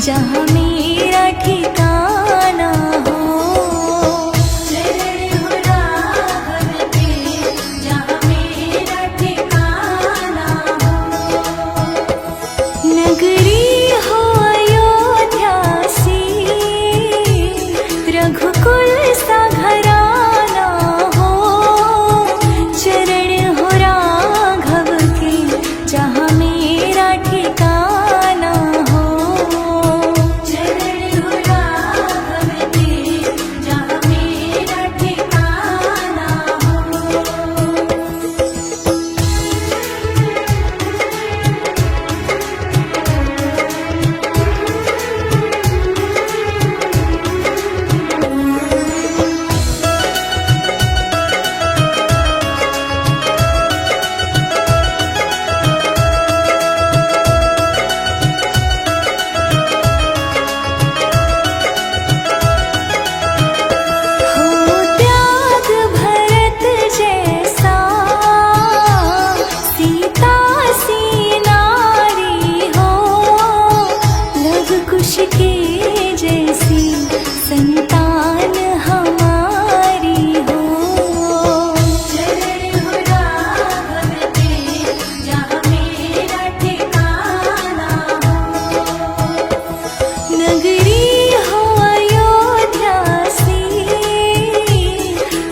जहाँ मेरा ठिकाना हो। चरण हो राघव के जहाँ मेरा ठिकाना हो। नगरी हो अयोध्या सी, रघुकुल सा घराना हो। चरण हो राघव के जहाँ मेरा ठिकाना हो। चरण हो राघव के जहाँ मेरा ठिकाना हो। हो त्याग भरत जैसा, सीता सी नारी हो। लव कुश के जैसी संतान हमारी हो। चरण हो राघव के जहाँ मेरा ठिकाना हो। नगरी हो अयोध्या सी,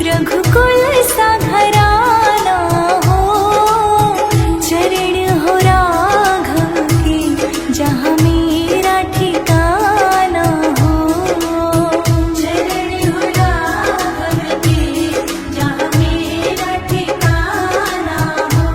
रघुकुल सा घराना हो। चरण हो राघव के जहाँ मेरा ठिकाना हो। चरण हो राघव के जहाँ मेरा ठिकाना हो।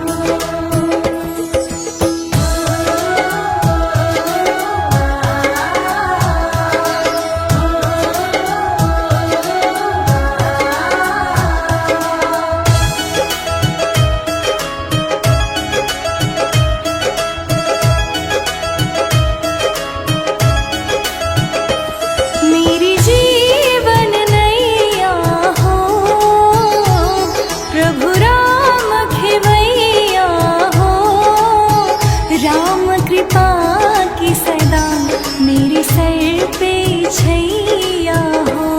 मेरी जीवन नैया हो, प्रभु राम खेवैया हो। राम कृपा की सदा मेरे सर पे छैया हो।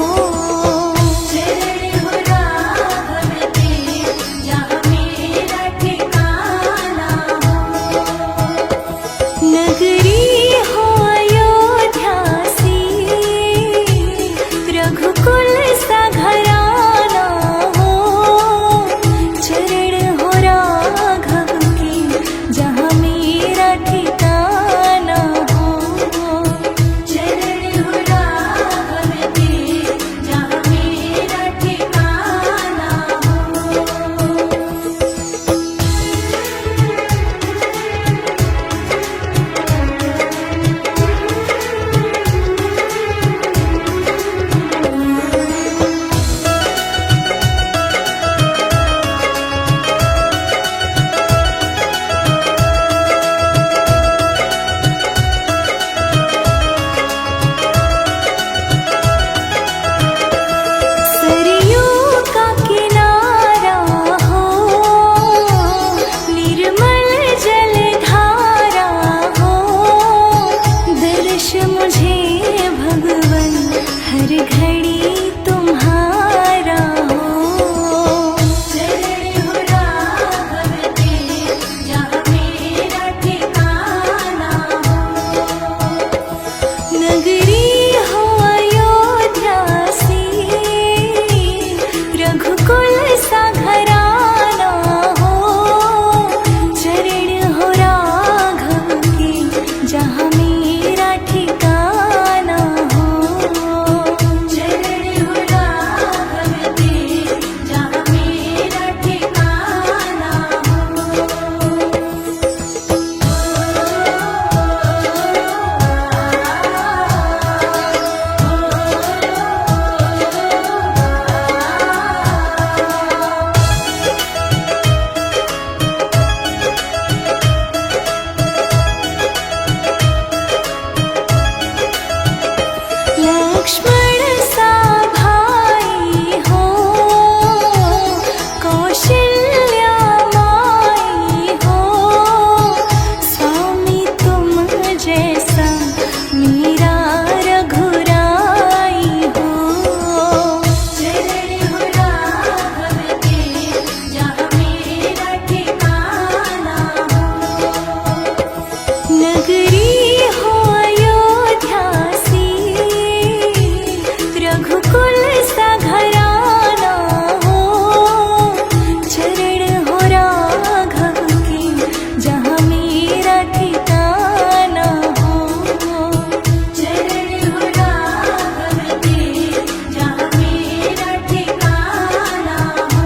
चरण हो राघव के जहाँ मेरा ठिकाना हो। नगरी हो अयोध्या सी, रघुकुल सा घराना हो। चरण हो राघव के जहाँ मेरा ठिकाना हो। चरण हो राघव के जहाँ मेरा ठिकाना हो। नगरी हो अयोध्या सी, रघुकुल सा घराना हो। चरण हो राघव के, जहाँ मेरा ठिकाना हो। चरण हो राघव के, जहाँ मेरा ठिकाना हो।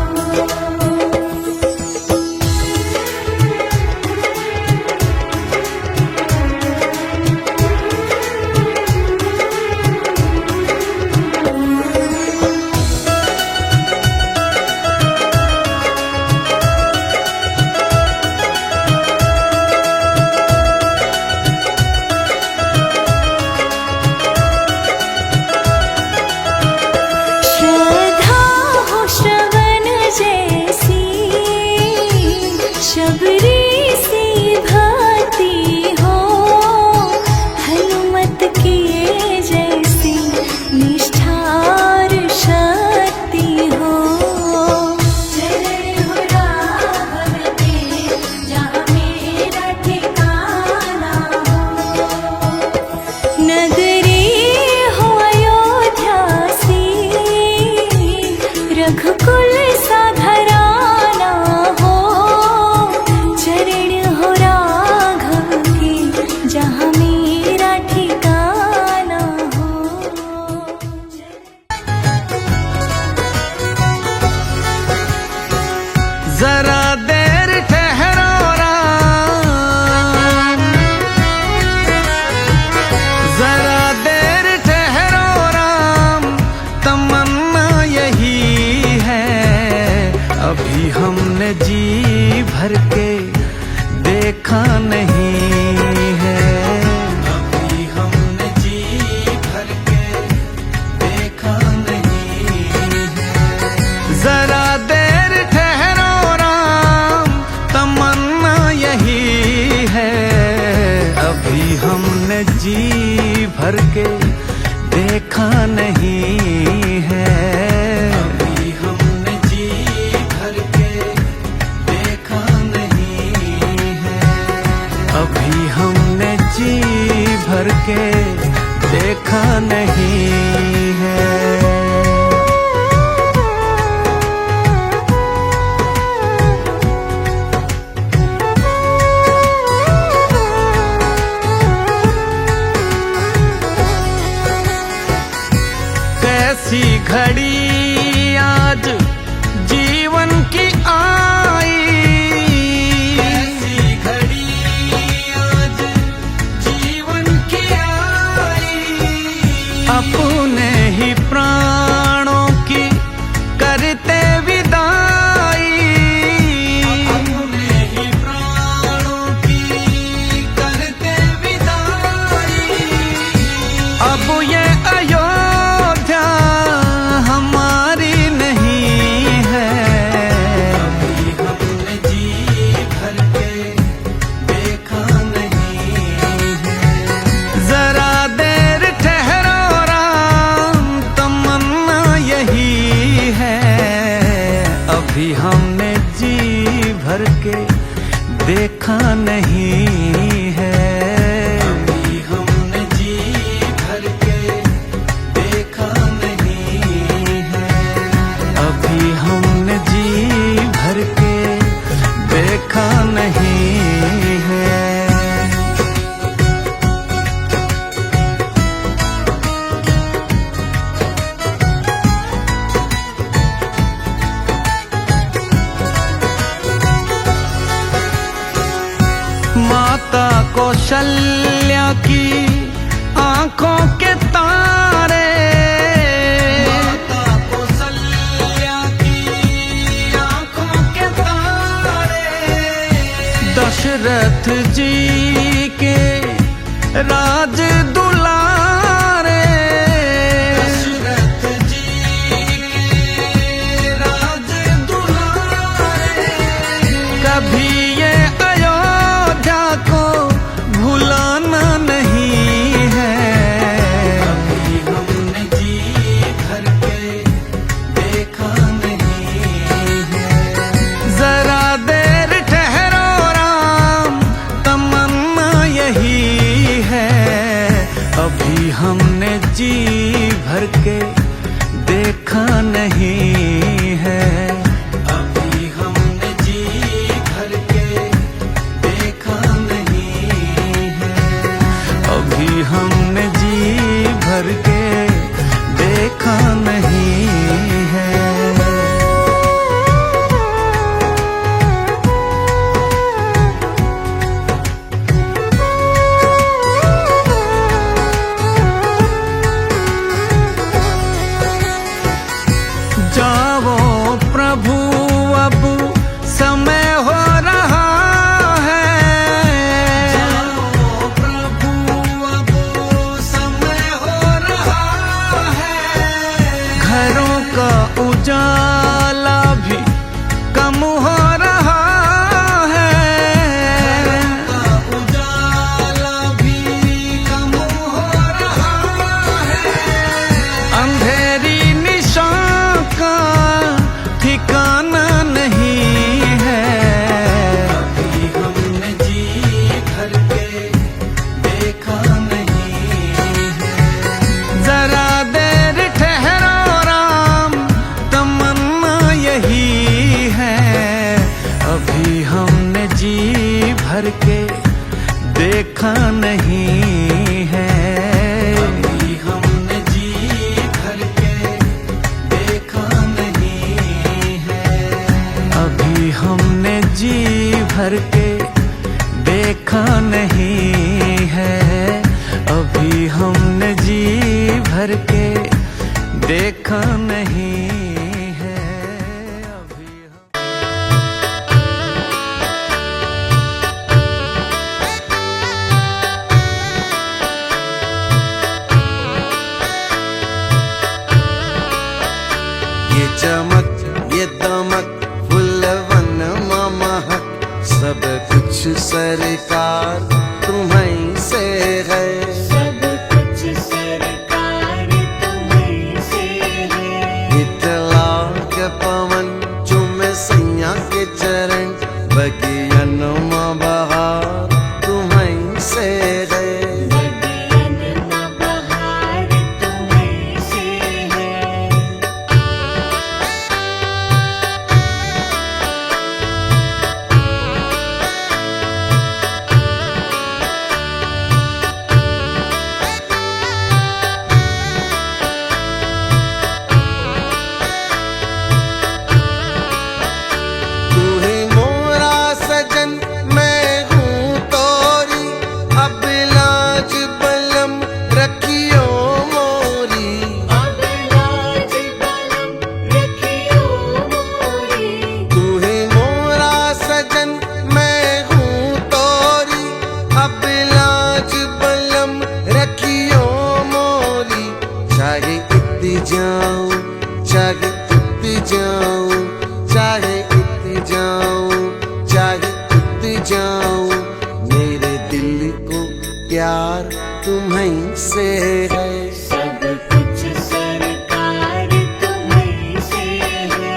श्रद्धा हो श्रवण जैसी, शबरी सी भक्ति हो। हनुमत के जैसी निष्ठार शक्ति हो। चरण हो राघव के, जहाँ मेरा ठिकाना हो। नगरी हो अयोध्या सी, रघुकुल सा घराना हो। चरण हो राघव के, जहाँ मेरा ठिकाना हो। जरा देर ठहरो राम, जरा देर ठहरो राम, तमन्ना यही है। अभी हमने जी भर के देखा नहीं है। अभी हमने जी भर के देखा नहीं है। जरा देर ठहरो राम, तमन्ना यही है। अभी हमने जी भर के देखा नहीं है। अभी हमने जी भर के देखा नहीं है। अभी हमने जी भर के देखा नहीं है। कैसी घड़ी आज जीवन की आई, कैसी घड़ी आज जीवन की आई। अपने ही प्राणों की करते विदाई, अपने ही प्राणों की करते विदाई। अब ये अयोध्या हमारी नहीं है। अभी हमने जी भर के देखा नहीं है। जरा देर ठहरो राम, तमन्ना यही है। अभी हमने जी भर के देखा नहीं है। अभी हमने जी भर के देखा नहीं है। अभी हमने जी भर के देखा नहीं है। माता कौशल्या की आंखों के तारे, माता कौशल्या की आंखों के तारे। दशरथ जी के राज दुलारे, दशरथ जी के राज दुलारे। कभी ये अयोध्या को भुलाना नहीं है। अभी हमने जी भर के देखा नहीं है। जरा देर ठहरो राम, तमन्ना यही जी भर के देखा नहीं है। अभी हमने जी भर के देखा नहीं है। अभी हमने जी भर के देखा नहीं है। जाओ प्रभु अब समय हो रहा है। जाओ प्रभु अब समय हो रहा है। घरों का उजाला भी कम हो रहा है। घरों का उजाला भी कम हो रहा है। अंधेरी निशान का ठिकाना नहीं है। अभी हमने जी भर के देखा नहीं है। जरा देर ठहरो राम, तमन्ना यही है। अभी हमने जी भर के देखा नहीं है। अभी हमने जी भर के देखा नहीं है। अभी हमने जी भर के देखा नहीं है। अभी हमने जी भर के देखा नहीं है। अभी ये चमक ये दमक फुलवन महक सब कुछ सरकार तुम्हीं से है। सब कुछ सरकार तुम्हीं से है। इतला के पवन चुमे सैया के चरण बगियन बहार तुम्हीं से है। बगियन में बहार तुम्हीं से है। तू ही मोरा सजन मैं हूँ तोरी अब लाज बलम रखियो मोरी। अब लाज बलम रखियो मोरी। तू ही मोरा सजन मैं हूँ तोरी अब लाज बलम रखियो मोरी। चाहे इतनी जाऊं चाहे उतनी जाऊं चाहे इतनी जाऊं चाहे उतनी जाऊं मेरे दिल को प्यार तुम्हीं से है। सब कुछ सरकार तुम्हीं से है।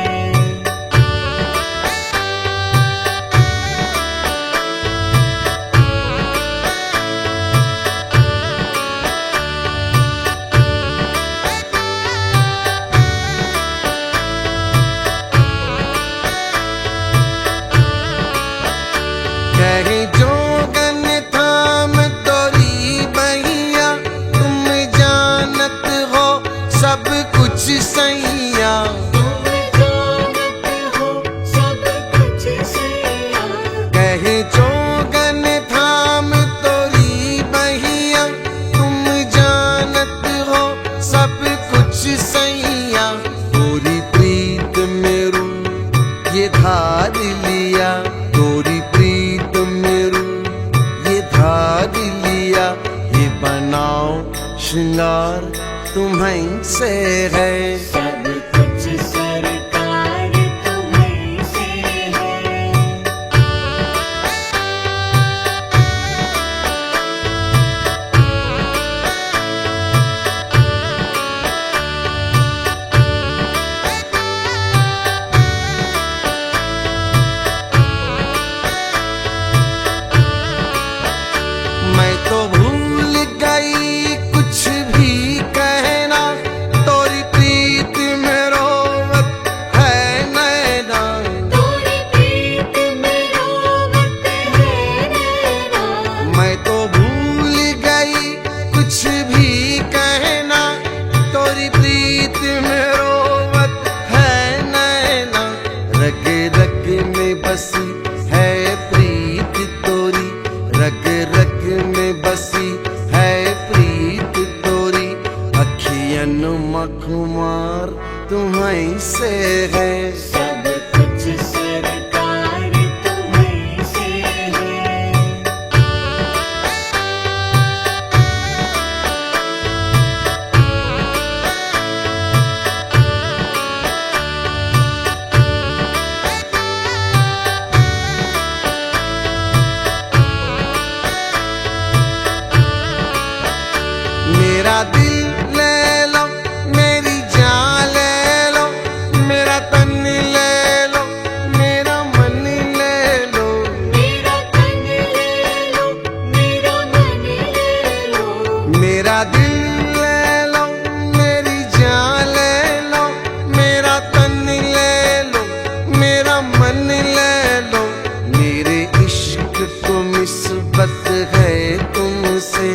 कहे जोगन थाम तोरी बहिया तुम जानत हो सब कुछ सैया। तुम जानत हो सब कुछ सैया। कहे जोगन थाम तोरी बहिया तुम जानत हो सब कुछ सैया। तोरी प्रीत मेरू ये धार लिया। तोरी प्रीत मेरू ये धार लिया। ये बनाओ श्रृंगार तुम्हीं से है। सब कुछ सरकार तुम्हीं से है। मैं तो भूल गई कुछ भी कह मेरा दिल ले लो, मेरी जान ले लो, मेरा तन ले लो, मेरा मन ले लो। मेरे इश्क को निस्बत है तुमसे,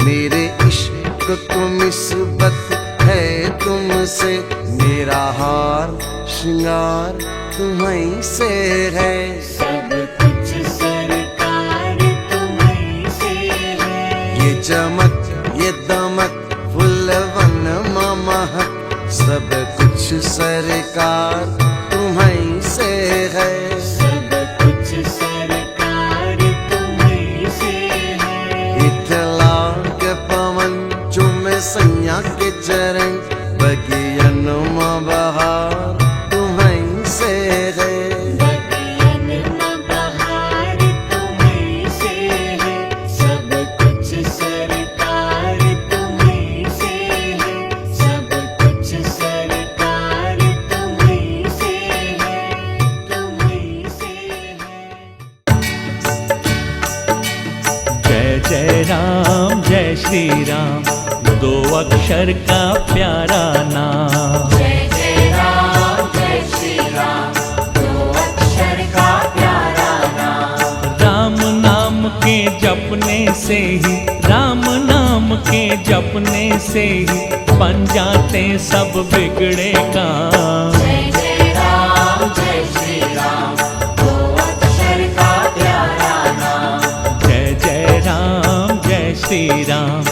मेरे इश्क को निस्बत है तुमसे। मेरा हार श्रृंगार तुम्हीं से है। सब कुछ सरकार तुम्हीं से है। ये चमक ये दमक फुलवन महक, सब कुछ सरकार तुम्हीं से है। सब कुछ सरकार तुम्हीं से है। इथला के पवन चुमे सैया के चरण, बगियन में बहार तुम्हीं से है। बगियन में बहार तुम्हीं से है। सब कुछ सरकार तुम्हीं से है। सब कुछ सरकार तुम्हीं से है। तुम्हीं से है। जय जय राम जय श्री राम, दो अक्षर का प्यारा नाम। जय जय राम जय श्री राम, दो अक्षर का प्यारा नाम। राम नाम के जपने से ही, राम नाम के जपने से ही बन जाते सब बिगड़े काम। जय जय राम जय श्री राम, दो अक्षर का प्यारा नाम। जय जय राम जय श्री राम,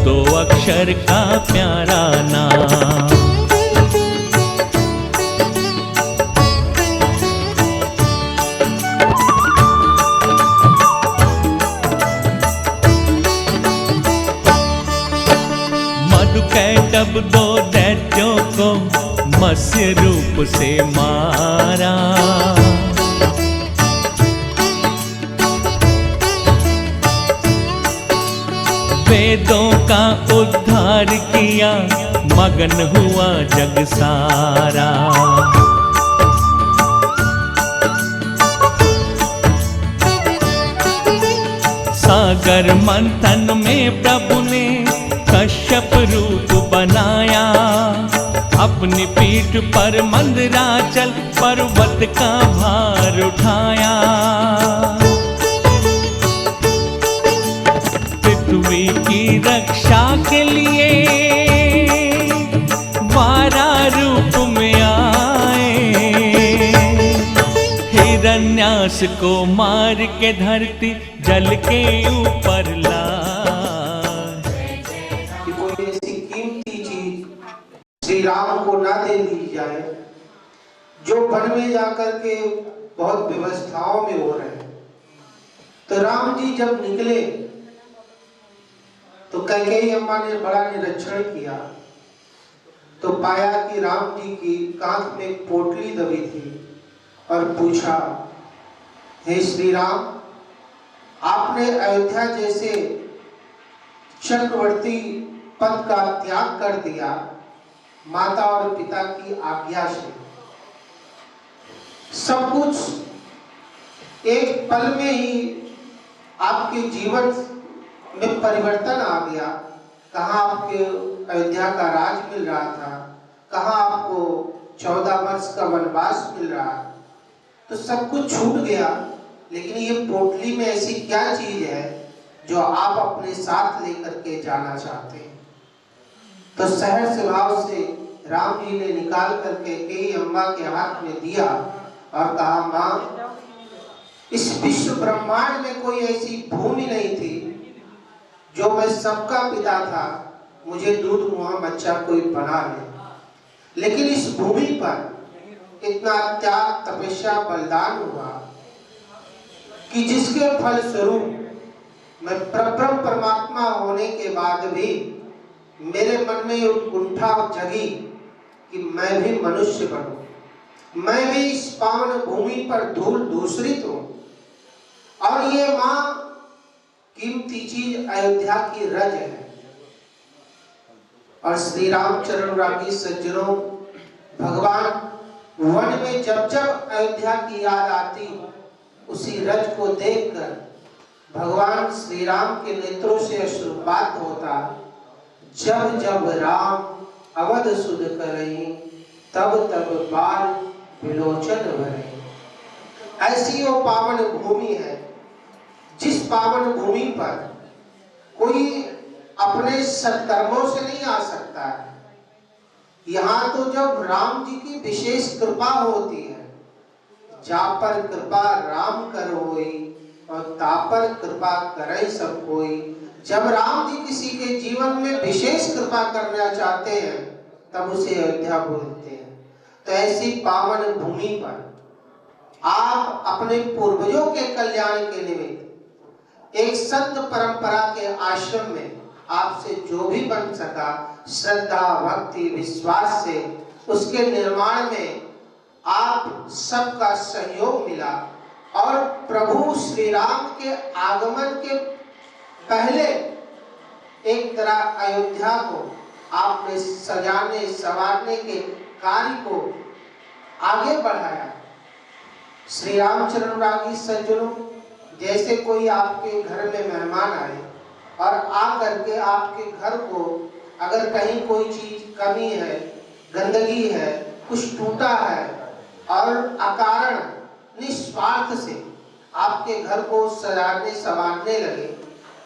दो अक्षर का प्यारा नाम। मधुकैटभ दो दैत्यों को मत्स्य रूप से मारा। वेदों का उद्धार किया, मगन हुआ जग सारा। सागर मंथन में प्रभु ने कश्यप रूप बनाया, अपनी पीठ पर मंदराचल पर्वत का भार उठाया। पृथ्वी की रक्षा के लिए वारा रूप में आए, हिरण्यास को मार के धरती जल के ऊपर लाए। कि कोई ऐसी कीमती चीज श्री राम को ना दे दी जाए जो वन में जाकर के बहुत व्यवस्थाओं में हो रहे हैं। तो राम जी जब निकले तो कैकेयी अम्मा ने बड़ा निरीक्षण किया, तो पाया कि राम जी की कांख में एक पोटली दबी थी और पूछा, हे श्री राम, आपने अयोध्या जैसे चक्रवर्ती पद का त्याग कर दिया माता और पिता की आज्ञा से। सब कुछ एक पल में ही आपके जीवन में परिवर्तन आ गया। कहाँ आपके अयोध्या का राज मिल रहा था, कहाँ आपको 14 वर्ष का वनवास मिल रहा, तो सब कुछ छूट गया। लेकिन ये पोटली में ऐसी क्या चीज है जो आप अपने साथ लेकर के जाना चाहते हैं? तो सहज स्वभाव से राम जी ने निकाल करके कैकेयी अम्मा के हाथ में दिया और कहा, माँ, इस विश्व ब्रह्मांड में कोई ऐसी भूमि नहीं थी जो मैं सबका पिता था, मुझे दूध मुहा बच्चा कोई बना ले। लेकिन इस भूमि पर इतना त्याग तपस्या बलिदान हुआ कि जिसके फल स्वरूप मैं परब्रह्म परमात्मा होने के बाद भी मेरे मन में ये उत्कंठा जगी कि मैं भी मनुष्य बनूं, मैं भी इस पावन भूमि पर धूल दूसरित हूं। और ये मां कीमती चीज अयोध्या की रज है। और श्री रामचरण रागी सज्जनों, भगवान वन में जब जब अयोध्या की याद आती, उसी रज को देखकर भगवान श्री राम के नेत्रों से अश्रुपात होता जब जब राम अवध सुध करई, तब तब बाल विलोचन भरई। ऐसी वो पावन भूमि है जिस पावन भूमि पर कोई अपने सत्कर्मों से नहीं आ सकता है। यहाँ तो जब राम जी की विशेष कृपा होती है, जा पर कृपा राम कर होई और ता पर कृपा करे सब कोई। जब राम जी किसी के जीवन में विशेष कृपा करना चाहते हैं तब उसे अयोध्या बोलते हैं। तो ऐसी पावन भूमि पर आप अपने पूर्वजों के कल्याण के निमित्त एक संत परंपरा के आश्रम में आपसे जो भी बन सका श्रद्धा भक्ति विश्वास से उसके निर्माण में आप सबका सहयोग मिला। और प्रभु श्री राम के आगमन के पहले एक तरह अयोध्या को आपने सजाने संवारने के कार्य को आगे बढ़ाया। श्री रामचरण रागी सज्जनों, जैसे कोई आपके घर में मेहमान आए और आकर के आपके घर को अगर कहीं कोई चीज कमी है, गंदगी है, कुछ टूटा है और अकारण निस्वार्थ से आपके घर को सजाने संवारने लगे,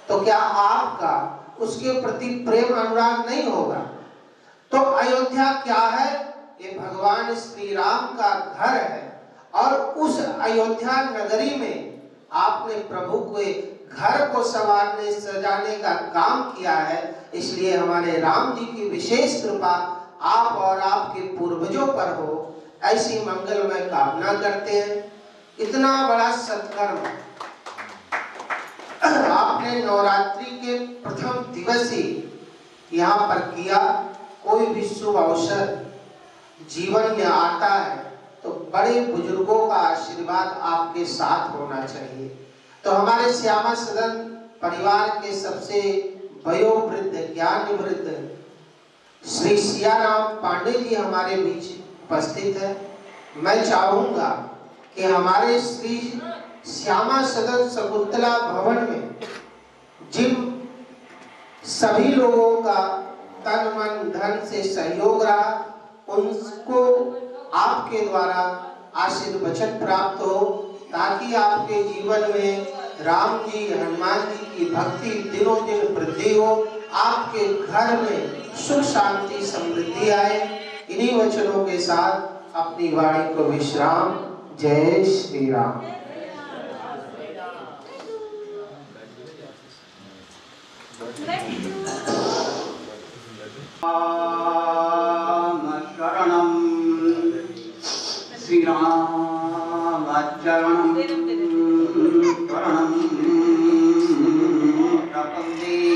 तो क्या आपका उसके प्रति प्रेम अनुराग नहीं होगा? तो अयोध्या क्या है? ये भगवान श्री राम का घर है और उस अयोध्या नगरी में आपने प्रभु के घर को संवारने सजाने का काम किया है। इसलिए हमारे राम जी की विशेष कृपा आप और आपके पूर्वजों पर हो, ऐसी मंगलमय कामना करते हैं। इतना बड़ा सत्कर्म आपने नवरात्रि के प्रथम दिवस ही यहाँ पर किया। कोई भी शुभ अवसर जीवन में आता है तो बड़े बुजुर्गों का आशीर्वाद आपके साथ होना चाहिए। तो हमारे श्यामा सदन परिवार के सबसे वयोवृद्ध ज्ञान वृद्ध श्री सियाराम पांडे जी हमारे बीच उपस्थित है। मैं चाहूंगा कि हमारे श्री श्यामा सदन शकुंतला भवन में जिन सभी लोगों का तन मन धन से सहयोग रहा, उनको आपके द्वारा आशीर्वचन प्राप्त हो, ताकि आपके जीवन में राम जी हनुमान जी की भक्ति दिनों दिन वृद्धि हो, आपके घर में सुख शांति समृद्धि आए। इन्हीं वचनों के साथ अपनी वाणी को विश्राम। जय श्री राम। शरणं श्री राम चरणं शरणं प्रपद्ये।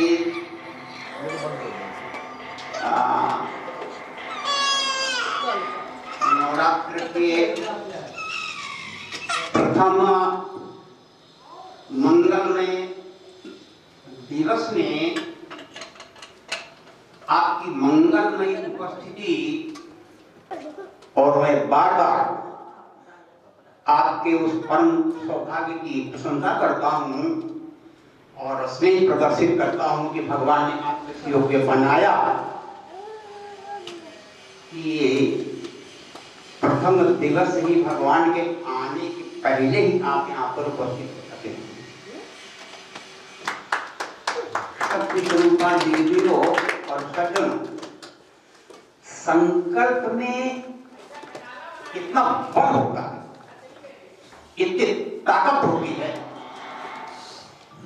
नवरात्र के प्रथम मंगलमय दिवस में आपकी मंगलमयी उपस्थिति और मैं बार बार आपके उस परम सौभाग्य की प्रशंसा करता हूँ और स्नेह प्रदर्शित करता हूँ कि भगवान ने आपको इस योग्य बनाया कि प्रथम दिवस ही भगवान के आने के पहले ही आप यहाँ पर उपस्थित हो सके। शक्तिस्वरूपा देवियों और सज्जनों, संकल्प में इतना बल होता है, इतनी ताकत होती है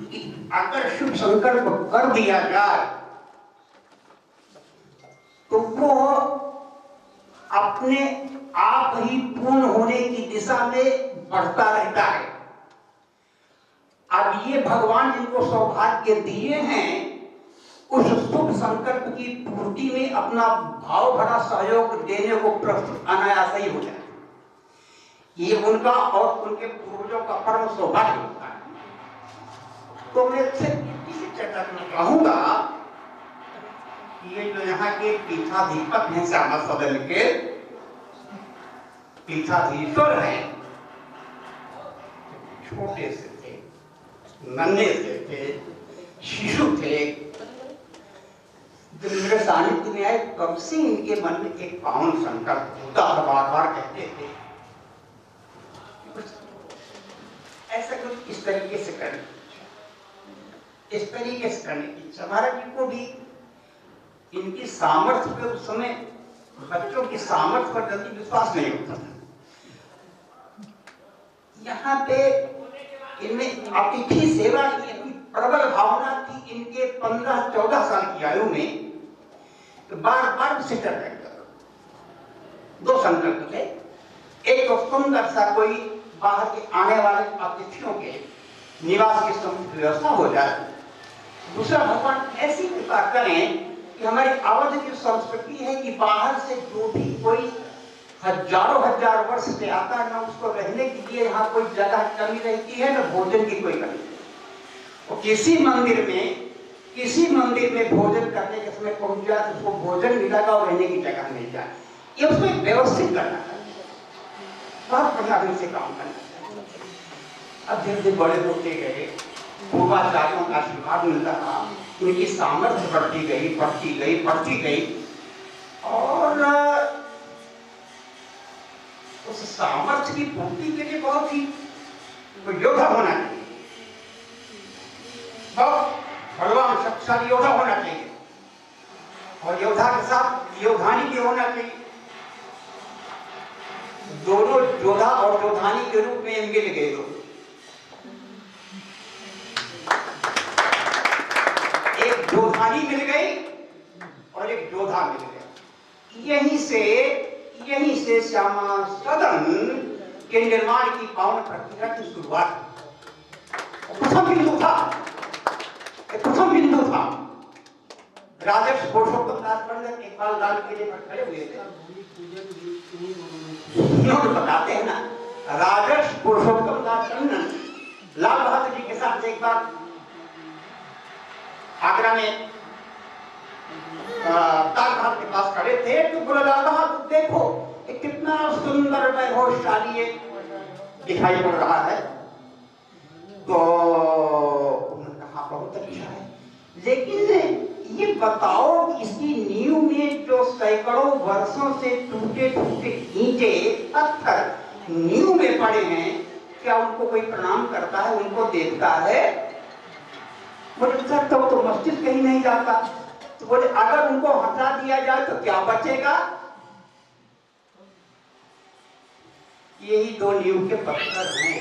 कि अगर शुभ संकल्प कर दिया जाए तो वो अपने आप ही पूर्ण होने की दिशा में बढ़ता रहता है। अब ये भगवान जिनको सौभाग्य दिए हैं, उस शुभ संकल्प की पूर्ति में अपना भाव भरा सहयोग देने को प्रस्तुत अनायास ही हो जाए। ये उनका और उनके पूर्वजों का परम सौभाग्य होता है। तो मैं इसी चर्चा में कहूंगा कि ये जो यहाँ के पीठाधीपक हैं, श्यामा सदन के पीठाधीश्वर हैं, छोटे से थे, नन्हे से थे, शिशु थे, दिन में शायद कब से इनके मन में एक पावन संकल्प होता है, बार बार कहते थे ऐसा कुछ इस तरीके से करने, इस तरीके से करने की इच्छा। महाराज जी को भी इनकी सामर्थ्य पे उस समय बच्चों की सामर्थ्य पर जल्दी विश्वास नहीं होता था। यहाँ पे इनमें अतिथि सेवा की इतनी प्रबल भावना थी इनके 15-14 साल की आयु में, तो बार बार सिटर रहता। दो संकल्प थे, एक तो सुंदर सा कोई बाहर के आने वाले अतिथियों के निवास की समुचित व्यवस्था हो जाए, दूसरा भगवान ऐसी कृपा करें कि हमारी अवध की संस्कृति है कि बाहर से जो भी कोई हजारों हजार वर्ष से आता है, ना उसको रहने के लिए यहाँ कोई जगह कमी रहती है, ना भोजन की कोई कमी। और किसी मंदिर में भोजन करने के समय पहुंच जाए तो उसको भोजन मिलेगा और रहने की जगह मिल जाए, ये उसमें व्यवस्थित करना है, बहुत प्रकार से काम करना है। अब धीरे धीरे बड़े होते गए, पूर्वाचार्यों का आशीर्वाद मिलता रहा, इनकी सामर्थ्य बढ़ती गई और उस सामर्थ्य की पूर्ति के लिए बहुत ही योद्धा होना चाहिए, बहुत बलवान शक्तिशाली योद्धा होना चाहिए, और योद्धा के साथ योद्धानी भी होना चाहिए। दोनों योद्धा और योद्धानी के रूप में मिल गए लोग, एक योद्धानी मिल गई और एक योद्धा मिल गया। यहीं से श्यामा सदन के निर्माण की पावन प्रक्रिया की शुरुआत। प्रथम बिंदु था राजर्षि पुरुषोत्तम दास पंडित एक बार लाल किले पर खड़े हुए थे, बताते हैं ना, राजर्षि पुरुषोत्तम दास पंडित लाल बहादुर जी के साथ एक बार आगरा में ताज महल के पास खड़े थे, तो बोला लाल बहादुर देखो ये कितना सुंदर वैभवशाली दिखाई पड़ रहा है। तो उन्होंने कहा बहुत अच्छा है, लेकिन ये बताओ कि इसकी नींव में जो सैकड़ों वर्षों से टूटे ईंटे पत्थर नींव में पड़े हैं, क्या उनको कोई प्रणाम करता है, उनको देखता है? बोले सर तो मस्जिद कहीं नहीं जाता। तो बोले अगर उनको हटा दिया जाए तो क्या बचेगा? यही दो नींव के पत्थर हैं।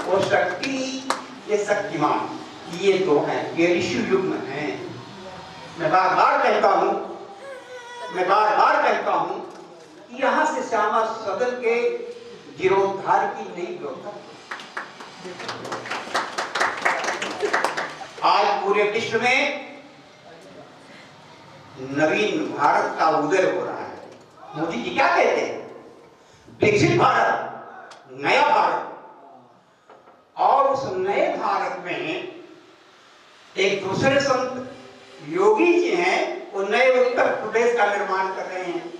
वो शक्ति, ये शक्तिमान, ये दो हैं, ये ऋषि युग्म हैं। मैं बार बार कहता हूं कि यहां से श्यामा सदन के जीर्णोद्धार की नई व्यवस्था। आज पूरे विश्व में नवीन भारत का उदय हो रहा है। मोदी जी क्या कहते हैं? विकसित भारत, नया भारत। और उस नए भारत में एक दूसरे संत योगी जी हैं, वो नए उत्तर प्रदेश का निर्माण कर रहे हैं,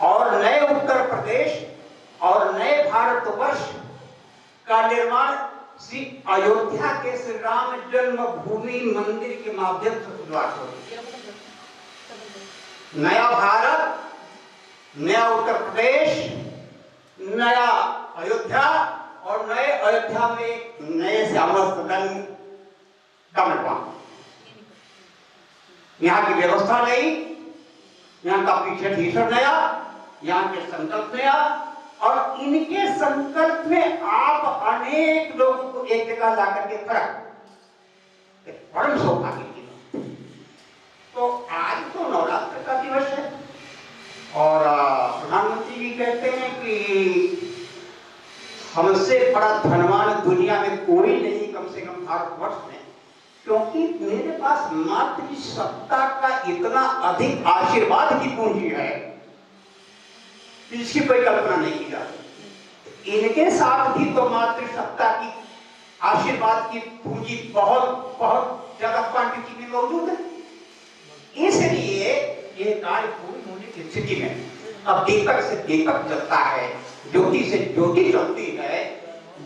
और नए उत्तर प्रदेश और नए भारतवर्ष का निर्माण श्री अयोध्या के श्री राम जन्मभूमि मंदिर के माध्यम से शुरुआत हो रही है। नया भारत, नया उत्तर प्रदेश, नया अयोध्या, और नए अयोध्या में नए श्यामा सदन का निर्माण। यहाँ की व्यवस्था नई, यहाँ का पीठाधीश्वर नया, यहाँ के संकल्प नया, और इनके संकल्प में आप अनेक लोगों को एक जगह लाकर के खड़ा, परम सौभाग्य की। तो आज तो नवरात्र का दिवस है, और प्रधानमंत्री जी कहते हैं कि हमसे बड़ा धनवान दुनिया में कोई नहीं, कम से कम भारतवर्ष में, क्योंकि मेरे पास मातृसत्ता का इतना अधिक आशीर्वाद की पूंजी है, इसकी कोई कल्पना नहीं की जा सकती। इनके साथ भी तो मातृसत्ता की आशीर्वाद की पूंजी बहुत बहुत ज्यादा क्वांटिटी में मौजूद है। इसलिए ये कार्य पूरी होने की स्थिति में अब दीपक से दीपक जलता है, ज्योति से ज्योति जलती है।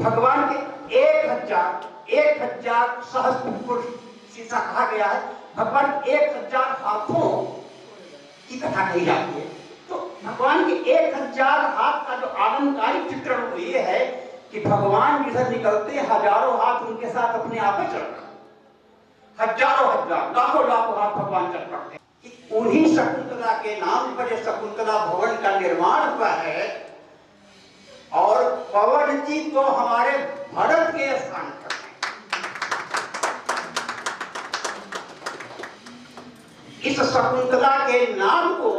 भगवान के 1000 सहस्त्र पुरुष शीशा कहा गया है। भगवान 1000 हाथों की कथा कही जाती है। तो भगवान के 1000 हाथ का जो आलंकारिक चित्रण वो ये है कि भगवान जिधर निकलते हैं हजारों हाथ उनके साथ अपने आप में चल रहे, हजारों लाखों हाथ भगवान चल पड़ते हैं। उन्हीं शकुंतला के नाम पर ये शकुंतला भवन का निर्माण हुआ है। और पवन जी तो हमारे भरत के स्थान पर इस शकुंतला के नाम को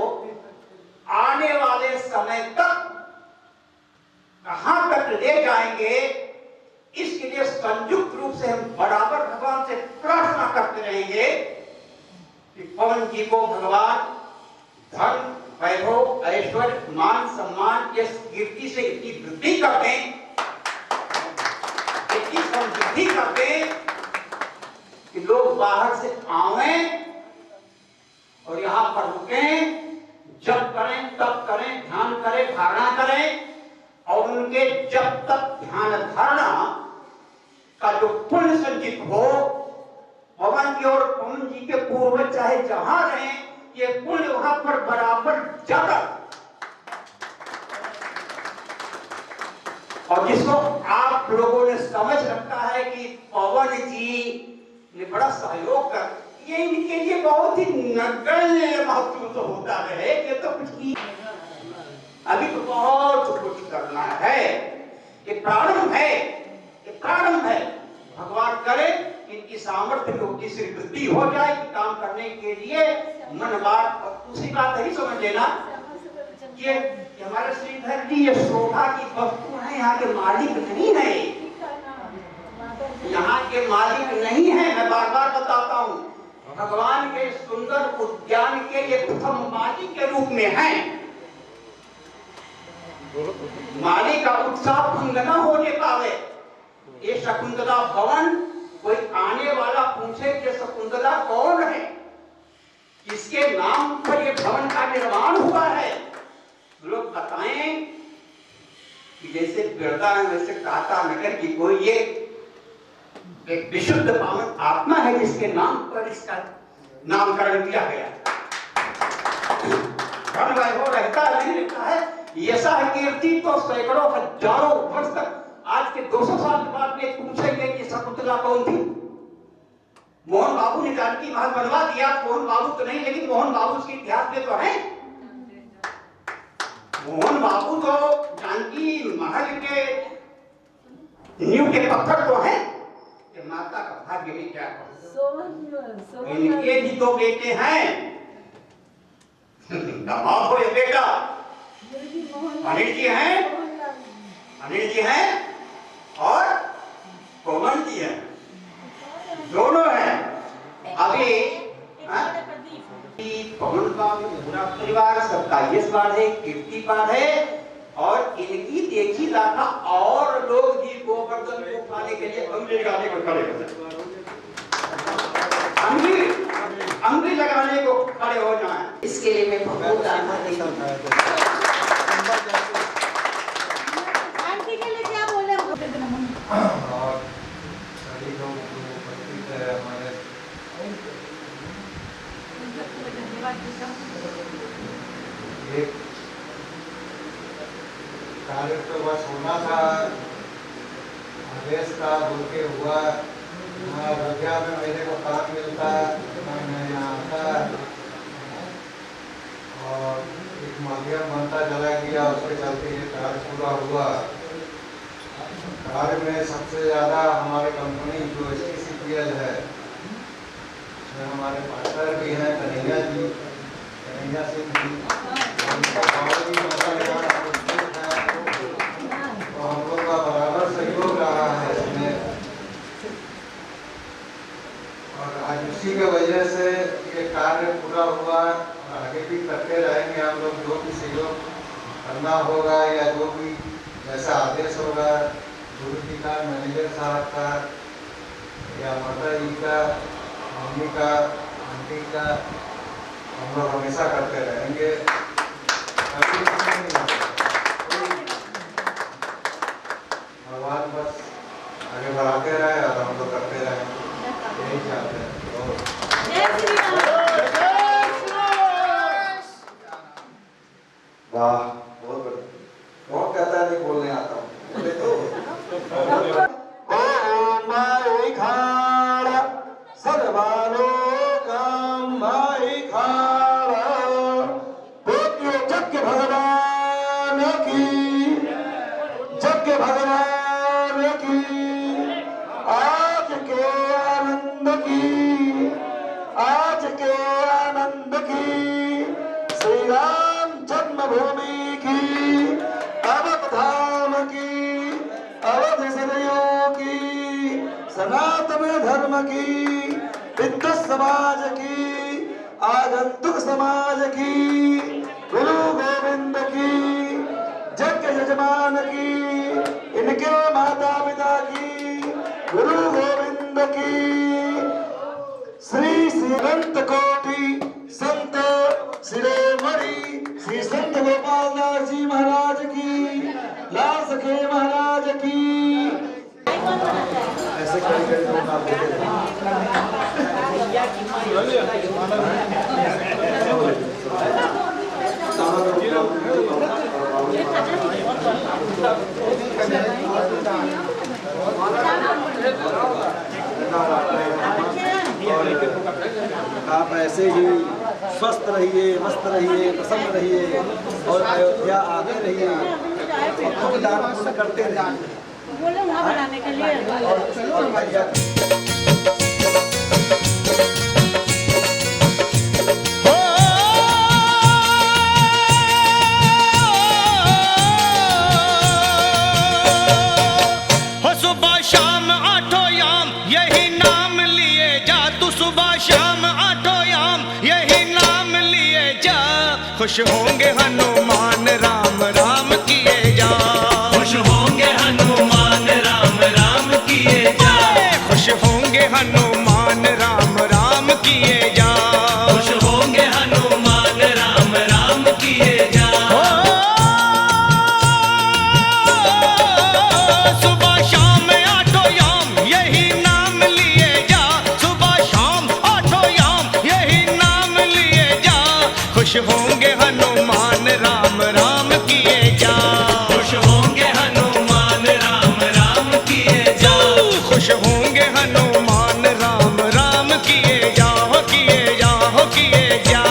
आने वाले समय तक कहां तक ले जाएंगे, इसके लिए संयुक्त रूप से हम बराबर भगवान से प्रार्थना करते रहेंगे कि पवन जी को भगवान धन, वैभव, ऐश्वर्य, मान, सम्मान, यश, कीर्ति से इतनी वृद्धि कर दें, इतनी समृद्धि कर दें कि लोग बाहर से आवें और यहाँ पर रुकें, जप करें, तप करें, ध्यान करें, धारणा करें और उनके जब तक ध्यान धारणा का जो पुण्य संचित हो, पवन जी और पवन जी के पूर्वज चाहे जहां रहें, ये पुण्य वहां पर बराबर जाता। और जिसको आप लोगों ने समझ रखा है कि पवन जी ने बड़ा सहयोग कर, ये इनके लिए बहुत ही नगण्य महसूस होता है। ये तो कुछ की अभी तो बहुत कुछ करना है, ये प्रारंभ है, ये प्रारंभ है। भगवान करे इनकी सामर्थ्य में तीसरी वृद्धि हो जाए कि काम करने के लिए मन बात। और दूसरी बात नहीं समझ लेना, ये हमारे श्रीधर जी ये शोभा की वस्तु है, यहाँ के मालिक नहीं है, यहाँ के मालिक नहीं है। मैं बार बार बताता हूँ, भगवान के सुंदर उद्यान के ये प्रथम मालिक के रूप में हैं। मालिक का उत्साह भंग न होने पावे। ये शकुंतला भवन, कोई आने वाला पूछे कि शकुंतला कौन है, किसके नाम पर ये भवन का निर्माण हुआ है, लोग बताएं कि जैसे बिरदा है वैसे काका नगर की कोई ये एक विशुद्ध पावन आत्मा है जिसके नाम पर इसका नामकरण किया गया। धन वैभव रहता नहीं रहता है, ऐसा कीर्ति तो सैकड़ों हजारों वर्ष तक, आज के 200 साल के बाद में पूछेंगे कि शकुंतला कौन थी। मोहन बाबू ने जानकी महल बनवा दिया, मोहन बाबू तो नहीं, लेकिन मोहन बाबू उसके इतिहास में तो है। मोहन बाबू तो जानकी महल के नींव के पत्थर तो है। ये माता का भाग्य भी क्या हो, इनके भी तो बेटे हैं, दमाद हो ये बेटा अनिल जी हैं, अनिल जी हैं और पवन जी हैं, दोनों हैं। अभी पवन का पूरा परिवार 27 बार है, कीर्ति बार है और इनकी देखी लाखा और लोग भी गोवर्धन को उठाने के लिए अंगली लगाने को खड़े हो जाए, अंगली लगाने को खड़े हो जाए। इसके लिए मैं बहुत आभारी हूँ। आंटी के लिए क्या बोले? और सभी लोग उपस्थित है हमारे, एक कार्य तो बस होना था, आदेश का बोल के हुआ। अयोध्या में मेरे को काम मिलता, मैं यहाँ आता और एक माध्यम बनता चला गया, उसके चलते ये कार्य पूरा हुआ। कार्य में सबसे ज़्यादा हमारी कंपनी जो STCPL है, उसमें हमारे पार्टनर भी हैं कन्हैया जी, कन्हैया सिंह जी, उनका भाव भी तो हम लोग का बराबर सहयोग रहा है इसमें। और आज उसी के वजह से ये कार्य पूरा हुआ और आगे भी करते रहेंगे हम लोग। जो भी सहयोग करना होगा या जो भी जैसा आदेश होगा गुरु जी का, मैनेजर साहब का या माता जी का, मम्मी का, आंटी का, हम लोग हमेशा करते रहेंगे। भगवान बस आगे बढ़ाते रहे और हम लोग करते रहे, यही चाहते हैं। जय श्री राम। वाह, बहुत बढ़िया। कौन कहता है नहीं बोलने आता हूँ? बोले तो ओम माई खाड़ा सर्वालोकम माई खाड़ा, बोलिए जग भगवान की, जग भगवान की, आज के आनंद की, आज के आनंद की, श्री राम जन्मभूमि की, अवध धाम की, अवध सदयों की, सनातन धर्म की, विद्वत समाज की, आगंतुक समाज की, गुरु गोविंद की, जग यजमान की, इनके माता पिता की, गुरु गोविंद की, श्री श्रीअनंत कोटि संत शिरोमणि श्री संत गोपाल दास जी महाराज की, लाल सखे महाराज की। ऐसे कड़ी कड़ी लोग आप देते आप ऐसे ही स्वस्थ रहिए, मस्त रहिए, प्रसन्न रहिए और अयोध्या आगे रहिए और खूब दान पुण्य करते रहिए। बोले वहाँ बनाने के लिए। और भैया हो सुबह शाम आठों याम यही नाम लिए जा, तू सुबह शाम आठों याम यही नाम लिए जा, खुश होंगे हनुमान राम राम किए जा, खुश होंगे हनुमान राम राम किए जा, खुश होंगे हनुमान राम राम किए जा, खुश होंगे हनुमान राम राम किए जा। सुबह शाम आठों याम यही नाम लिए जा, सुबह शाम आठों याम यही नाम लिए जा, खुश होंगे हनुमान राम राम किए जा, खुश होंगे हनुमान राम राम किए जा, खुश होंगे हनुमान राम राम किए जा, हो किए जा, हो किए जा।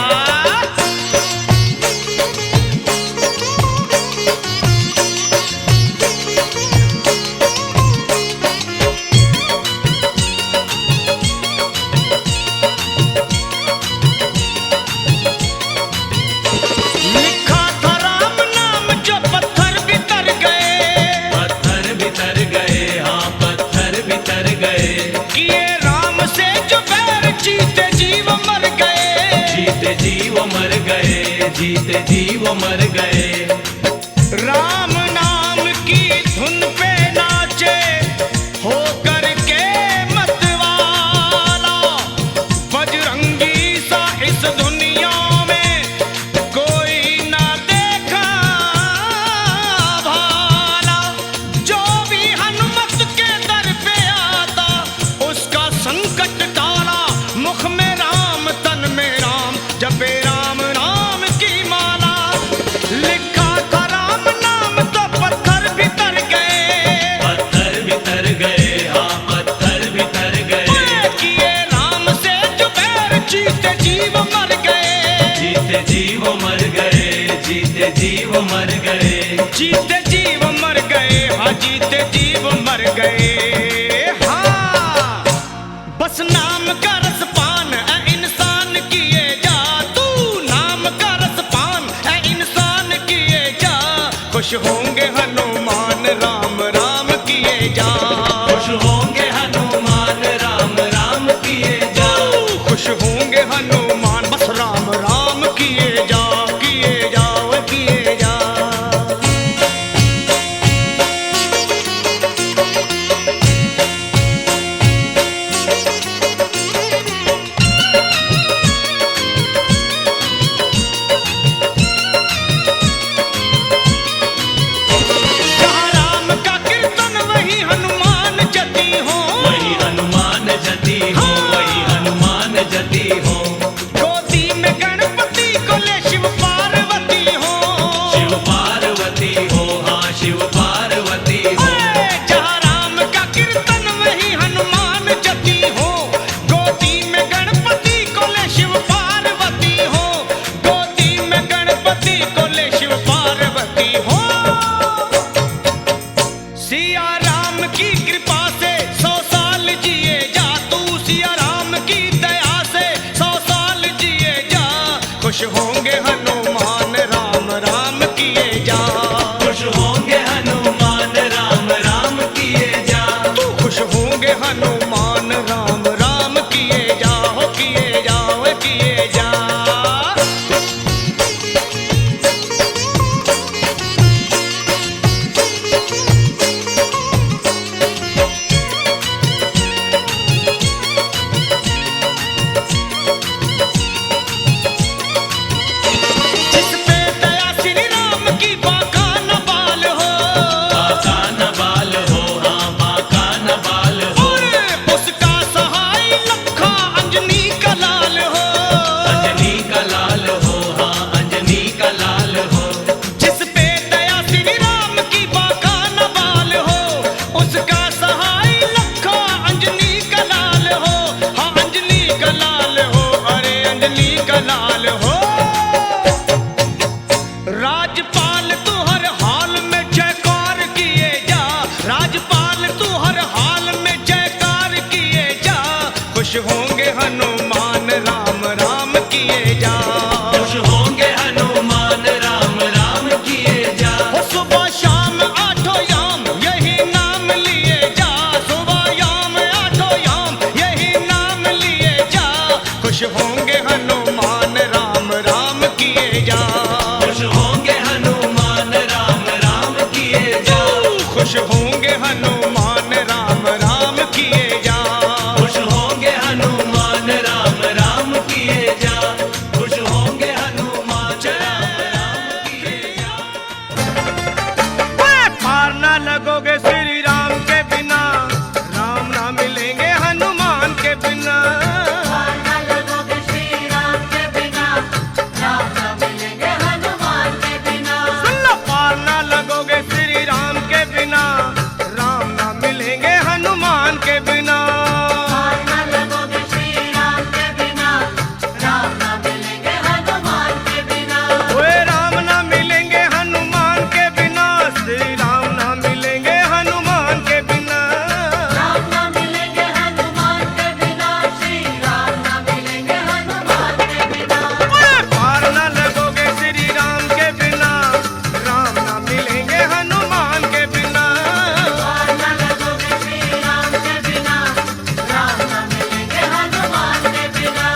लिखा था राम नाम जो पत्थर बितर गए, पत्थर बितर गए, हाँ पत्थर बितर गए, किए राम से जो बैर जीते जीव मर गए, जीते जीव मर गए, जीते जीव मर गए, राम नाम की धुन पे नाचे हो करके मतवाला, बजरंगी सा इस दुनिया में कोई ना देखा भाला, जो भी हनुमत के दर पे आता उसका संकट टाला, मुख में राम तन में राम जपे राम नाम की माला, लिखा था राम नाम तो पत्थर बितर गए, पत्थर बितर गए, हाँ पत्थर बितर गए, किए राम से जो बैर जीते जीव मर गए, जीते जीव मर गए, जीते जीव मर गए, जीते जीव मर गए, हाँ जीते जीव मर गए, हाँ बस नाम का रस पान है इंसान किए जा, तू नाम का रस पान है इंसान किए जा, खुश होंगे हनुमान राम राम किए जा, खुश होंगे हनुमान राम राम किए जा, खुश होंगे हनुमान बस राम राम किए जा, किए जा, किए जा। खुश होंगे हनुमान राम राम किए जा। खुश होंगे हनुमान राम राम किए जा। हो सुबह शाम आठों याम यही नाम लिए जा। सुबह याम आठों याम यही नाम लिए जा। खुश होंगे हनुमान राम राम किए जा। खुश होंगे हनुमान राम राम किए जा। खुश होंगे हनुमान राम राम किए जा। खुश होंगे हनुमान राम राम किए जा। खुश होंगे हनुमान राम राम किए जा। पार ना लगोगे श्री राम के बिना, राम ना मिलेंगे हनुमान के बिना। पार न लगोगे श्री राम के बिना, राम न मिलेंगे हनुमान के बिना। सुन लो, पार ना लगोगे श्री राम के बिना, राम ना मिलेंगे हनुमान के बिना। पार न लगोगे श्री राम के बिना, राम न मिलेंगे हनुमान के बिना। ओए राम ना मिलेंगे हनुमान के बिना, श्री राम ना मिलेंगे हनुमान के बिना। राम न मिलेंगे हनुमान के बिना, श्री राम न मिलेंगे हनुमान के बिना। ओए पार ना लगोगे श्री राम के बिना, राम ना मिलेंगे हनुमान के बिना। पार न लगोगे श्री राम के बिना, राम न मिलेंगे हनुमान के बिना।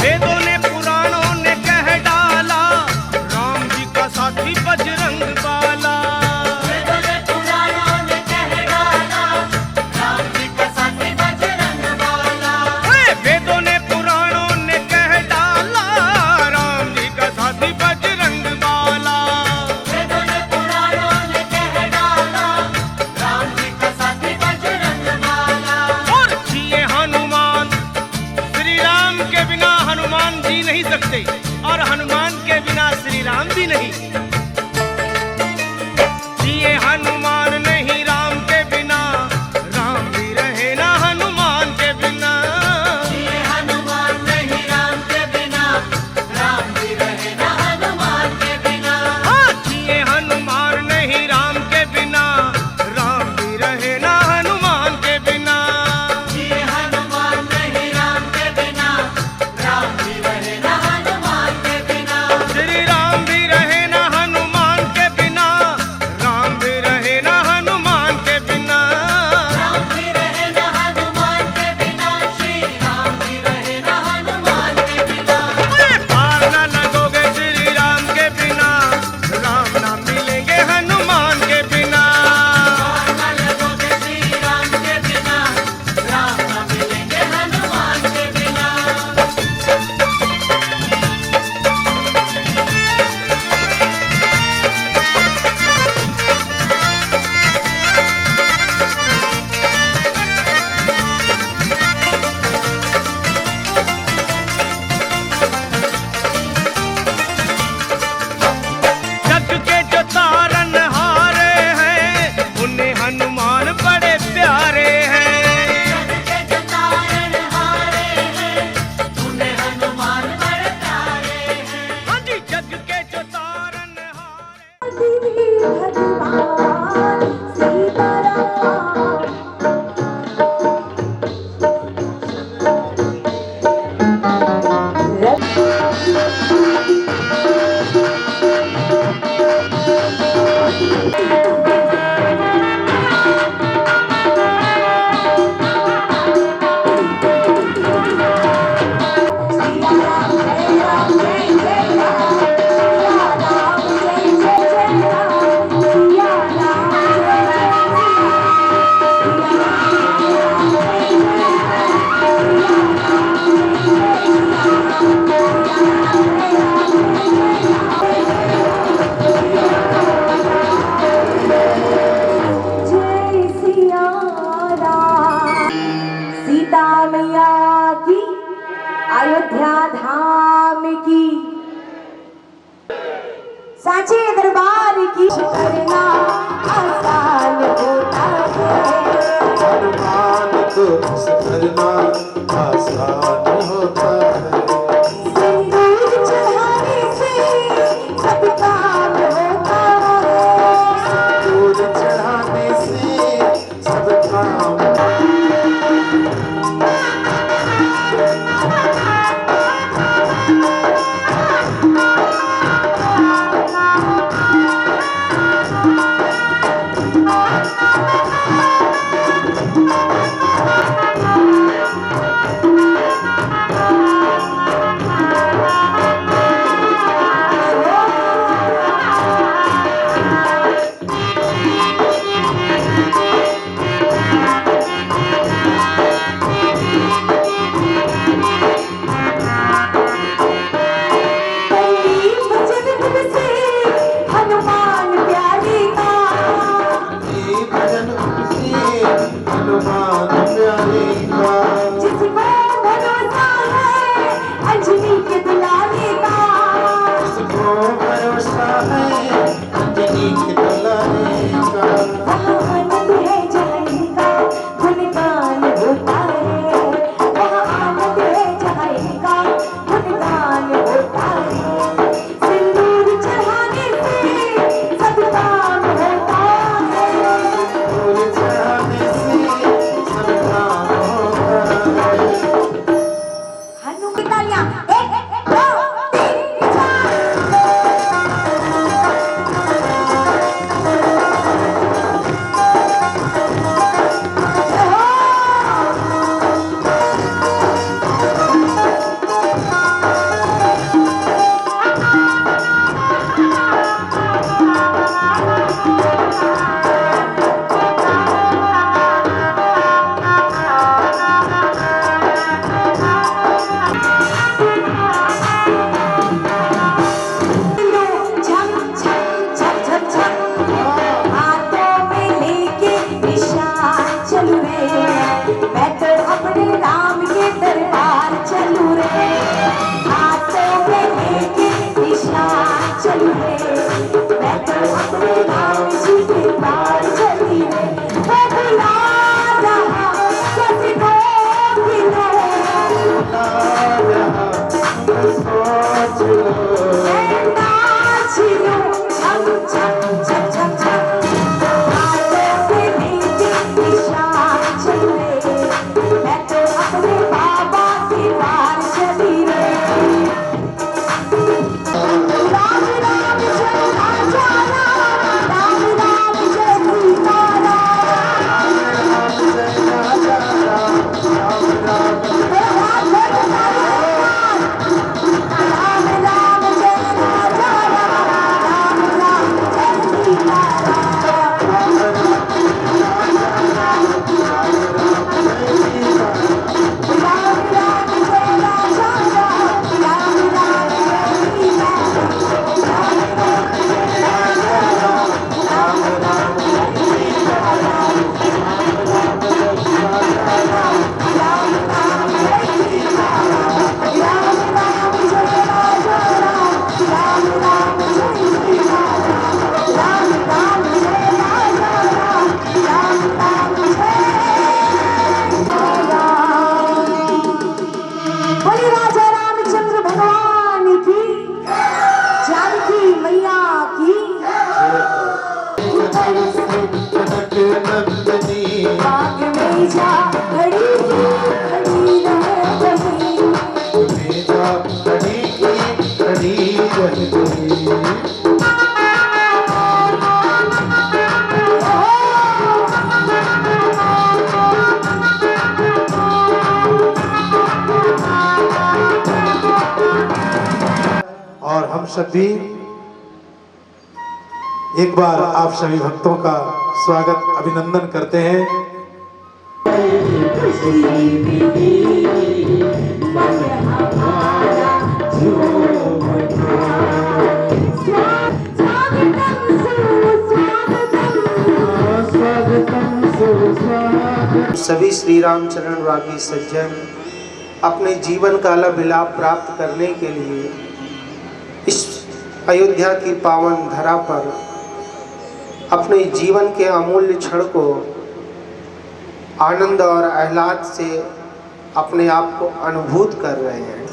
वेदों ने पुराणों ने कह डाला, राम जी का साथी बजरंग बाला। वेदों ने पुराणों ने कह डाला, राम जी का साथी बजरंग बाला। ओए वेदों ने पुराणों ने कह डाला, राम जी का साथी बजरंग बाला। वेदों ने पुराणों ने कह डाला, राम जी का साथी बजरंग बाला। और जिए हनुमान, श्री राम के बिना हनुमान जी नहीं सकते, और हनुमान के बिना श्री राम भी नहीं। जिए हनुमान नहीं राम के बिना, राम भी रहे ना हनुमान के बिना। जिए हनुमान नहीं राम के बिना, राम भी रहे ना हनुमान के बिना। हाँ, जिए हनुमान नहीं राम के बिना, राम भी रहे ना हनुमान के बिना। जिए हनुमान नहीं राम के बिना, राम भी रहे ना हनुमान के बिना। श्री राम भी रहे ना हनुमान के बिना, राम भी रहे ना हनुमान के बिना। राम भी रहे ना हनुमान के बिना, श्री राम भी रहे ना हनुमान के बिना। अरे पार ना लगोगे श्री राम के बिना, राम ना मिलेंगे हनुमान के बिना। पार न लगोगे श्री राम के बिना, राम न मिलेंगे हनुमान के बिना। जग के जो तारन हारे हैं, उन्हें हनुमान बड़े प्यारे हैं। जग के जो तारन हारे हैं, उन्हें हनुमान बड़े प्यारे हैं। हाँ जी, जग के जो तारन हारे। भगवान सीताराम अयोध्या धाम की साचे दरबार की करना आसान होता है। हनुमान को राम जी के पार चली रे वो बुला रहा किसको किलो सोच लो नाच लो छम छम छम छम छम हाथों से मेरी निशान चले मैं तो अपने बाबा के पार चली रे राम राम जय राजा राम राम जय सीता राम बोले राजा रामचंद्र भगवान की जानकी मैया की बाग में जा खड़ी रहे और हम सभी एक बार आप सभी भक्तों का स्वागत अभिनंदन करते हैं। सभी श्री राम चरण रागी सज्जन अपने जीवन का लाभ प्राप्त करने के लिए इस अयोध्या की पावन धरा पर अपने जीवन के अमूल्य क्षण को आनंद और आह्लाद से अपने आप को अनुभूत कर रहे हैं।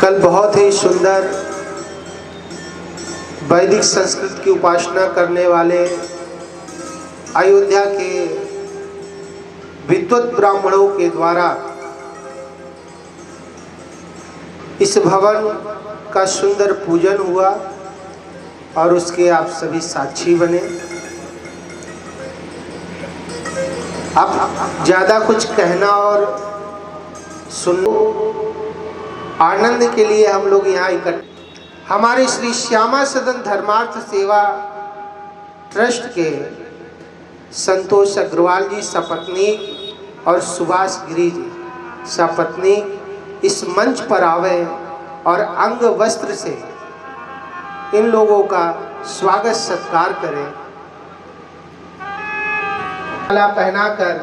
कल बहुत ही सुंदर वैदिक संस्कृत की उपासना करने वाले अयोध्या के विद्वत ब्राह्मणों के द्वारा इस भवन का सुंदर पूजन हुआ और उसके आप सभी साक्षी बने। अब ज़्यादा कुछ कहना और सुनने आनंद के लिए हम लोग यहाँ इकट्ठे हमारे श्री श्यामा सदन धर्मार्थ सेवा ट्रस्ट के संतोष अग्रवाल जी सपत्नीक और सुभाष गिरी जी सपत्नीक इस मंच पर आवे और अंग वस्त्र से इन लोगों का स्वागत सत्कार करें। माला पहनाकर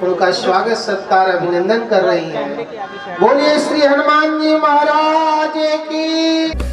उनका स्वागत सत्कार अभिनंदन कर रही हैं। बोलिए श्री हनुमान जी महाराज की।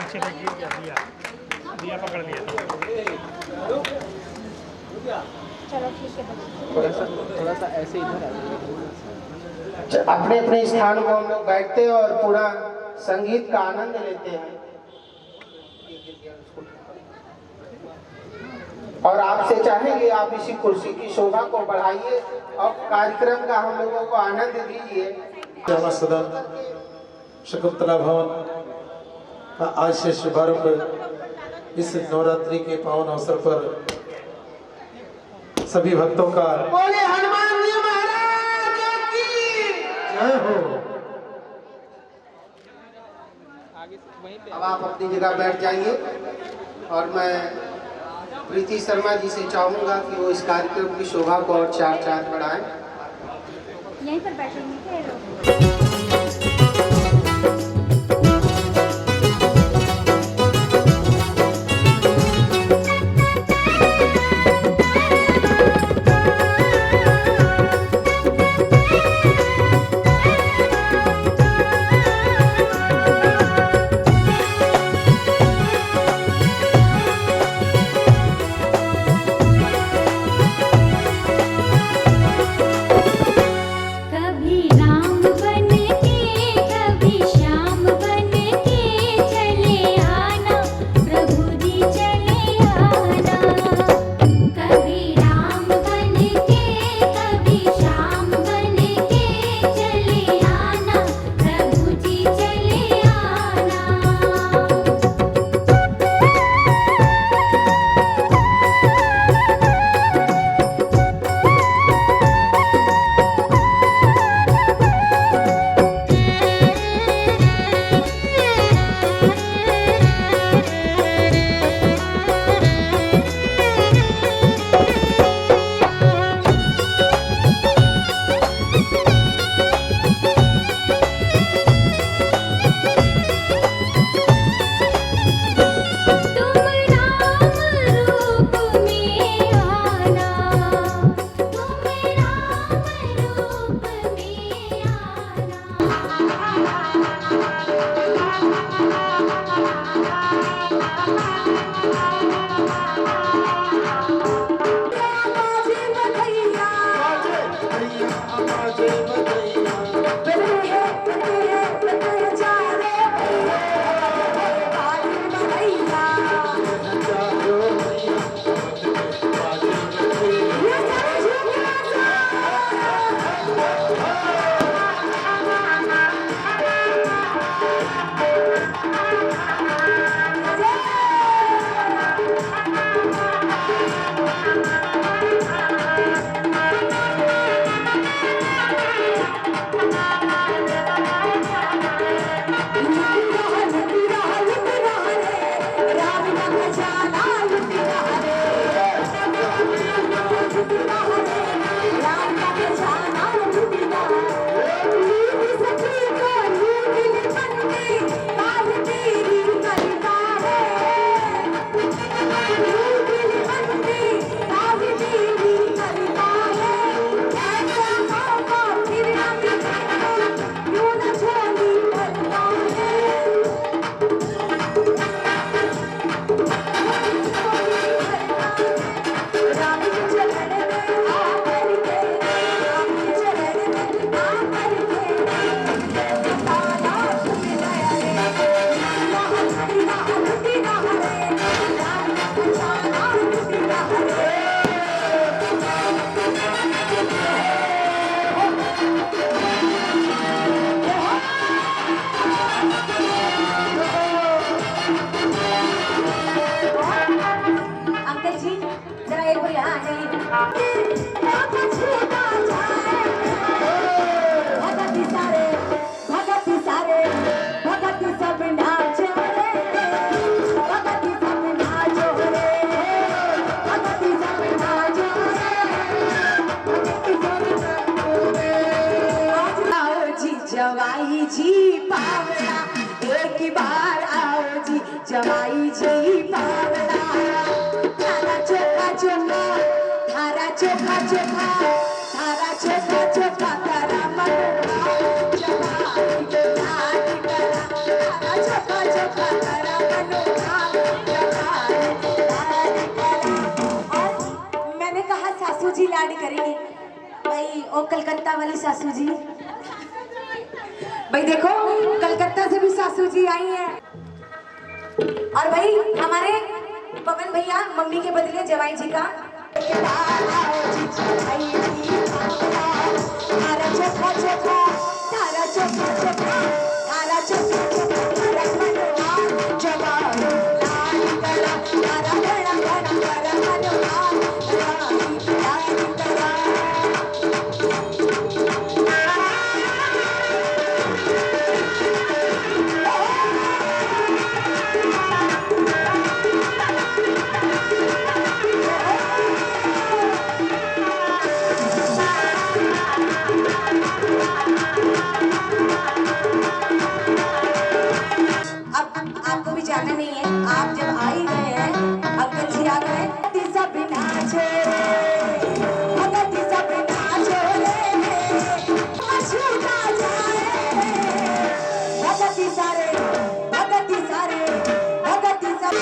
पीछे में गिर गया दिया, दिया पकड़ लिया। चलो ठीक है थोड़ा सा ऐसे इधर आ जाइए। अपने अपने स्थान को हम लोग बैठते हैं और पूरा संगीत का आनंद लेते हैं। और आपसे चाहेंगे आप इसी कुर्सी की शोभा को बढ़ाइए और कार्यक्रम का हम लोगों को आनंद दीजिए। श्यामा सदन शकुंतला भवन आज से शुभारंभ इस नवरात्रि के पावन अवसर पर सभी भक्तों का बोले हनुमान जी महाराज की जय हो। अब आप अपनी जगह बैठ जाइए और मैं प्रीति शर्मा जी से चाहूंगा कि वो इस कार्यक्रम की शोभा को और चार चांद बढ़ाएं। यहीं पर बैठेंगे। जवाई जी पावला एक बार आओ जी जवाई जी पावला थारा चोखा चोखा थारा चोखा चोखा थारा चोखा चोखा तारा मनवा जवाई जी याद करा थारा चोखा चोखा तारा लाड करेंगे भाई। ओ कलकत्ता वाली सासू जी, भाई देखो कलकत्ता से भी सासू जी आई हैं। और भाई हमारे पवन भैया मम्मी के बदले जवाई जी का आपको भी जाना नहीं है, आप जब आ ही गए हैं, अंकल जी आ गए। सब नाचो सब नाचो छूटा जाए भगती सारे भगती सारे भगती सब।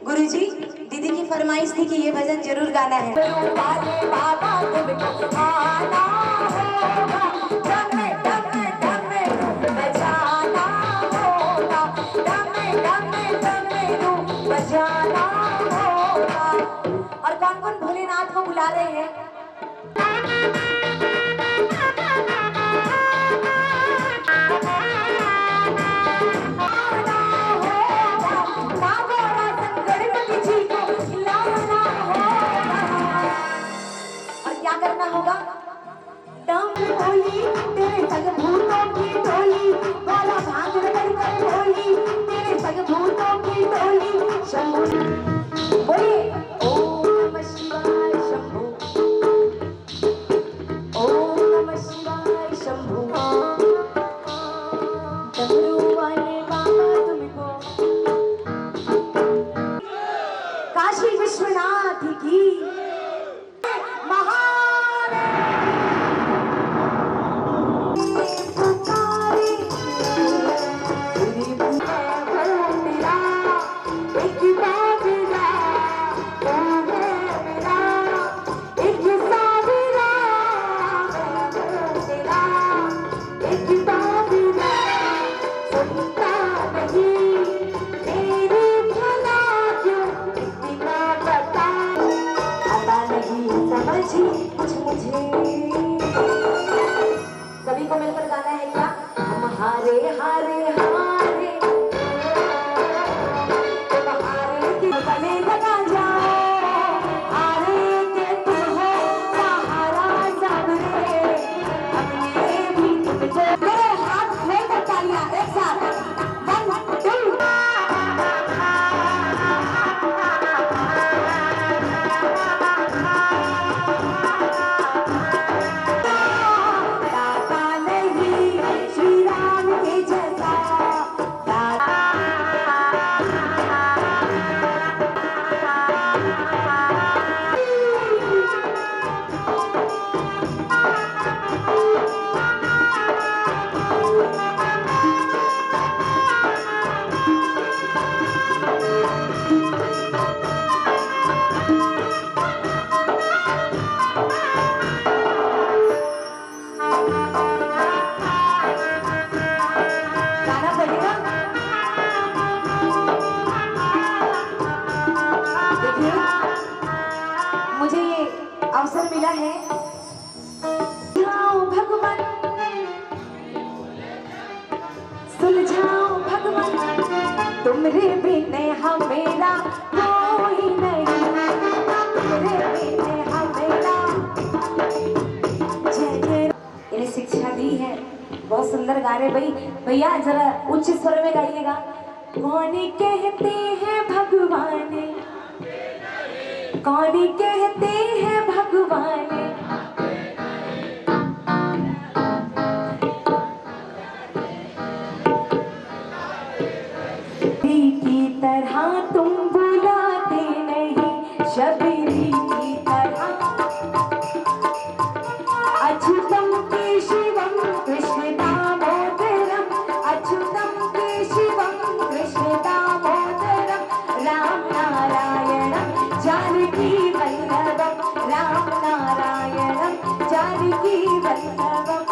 गुरुजी दीदी की फरमाइश थी कि ये भजन जरूर गाना है। बाबा तुमको आना होगा, डमे डमे डमे बजाना होगा, डमे डमे डमे बजाना होगा। और कौन कौन भोलेनाथ को बुला रहे हैं? करना होगा तेरे संग भूतों की टोली वाला भांग रगड़ कर बोली, तेरे संग भूतों की टोली शंभू बोलिए ओम नमः शिवाय शंभू, ओम नमः शिवाय शंभू। डमरू वाले बाबा तुमको काशी विश्वनाथ की बिन हमेरा कोई नहीं, तेरे बिन हमेरा। इन्हें शिक्षा दी है, बहुत सुंदर गा रहे भाई। भैया जरा उच्च स्वर में गाइएगा। कौन कहते हैं भगवान, कौन कहते हैं भगवान, की तरह तुम बुलाते नहीं, शबरी की तरह। अच्युतम केशवम कृष्ण दामोदरम, अच्युतम केशवम कृष्ण दामोदरम, राम नारायणम जानकी वल्लभम, राम नारायणम जानकी वल्लभम।